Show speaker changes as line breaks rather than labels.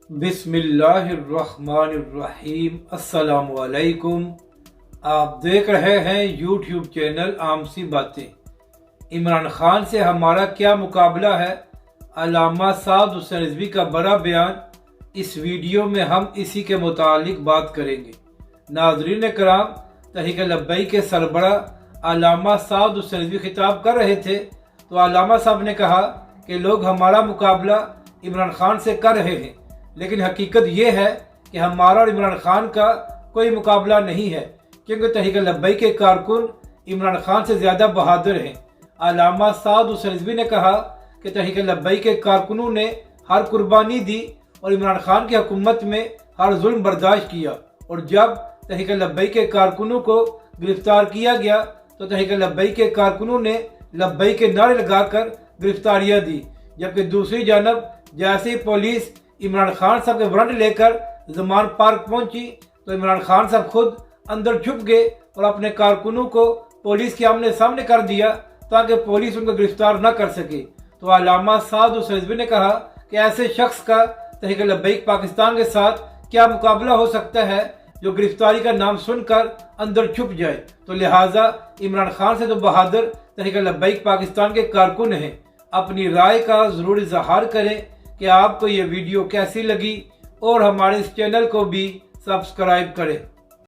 بسم اللہ الرحمن الرحیم۔ السلام علیکم۔ آپ دیکھ رہے ہیں یوٹیوب چینل عام سی باتیں۔ عمران خان سے ہمارا کیا مقابلہ ہے؟ علامہ سعد حسین رضوی کا بڑا بیان۔ اس ویڈیو میں ہم اسی کے متعلق بات کریں گے۔ ناظرین کرام، تحریک لبیک کے سربراہ علامہ سعد حسین رضوی خطاب کر رہے تھے تو علامہ صاحب نے کہا کہ لوگ ہمارا مقابلہ عمران خان سے کر رہے ہیں، لیکن حقیقت یہ ہے کہ ہمارا اور عمران خان کا کوئی مقابلہ نہیں ہے، کیونکہ تحریک لبیک کے کارکن عمران خان سے زیادہ بہادر ہیں۔ علامہ سعد حسین رضوی نے کہا کہ تحریک لبیک کے کارکنوں نے ہر قربانی دی اور عمران خان کی حکومت میں ہر ظلم برداشت کیا، اور جب تحریک لبیک کے کارکنوں کو گرفتار کیا گیا تو تحریک لبیک کے کارکنوں نے لبیک کے نعرے لگا کر گرفتاریاں دی، جبکہ دوسری جانب جیسے ہی پولیس عمران خان صاحب کے وارنٹ لے کر زمان پارک پہنچی تو عمران خان صاحب خود اندر چھپ گئے اور اپنے کارکنوں کو پولیس کے آمنے سامنے کر دیا تاکہ پولیس ان کو گرفتار نہ کر سکے۔ تو علامہ سعد حسین رضوی نے کہا کہ ایسے شخص کا تحریک لبیک پاکستان کے ساتھ کیا مقابلہ ہو سکتا ہے جو گرفتاری کا نام سن کر اندر چھپ جائے، تو لہٰذا عمران خان سے تو بہادر تحریک لبیک پاکستان کے کارکن ہیں۔ اپنی رائے کا ضرور اظہار کریں کہ آپ کو یہ ویڈیو کیسی لگی، اور ہمارے اس چینل کو بھی سبسکرائب کریں۔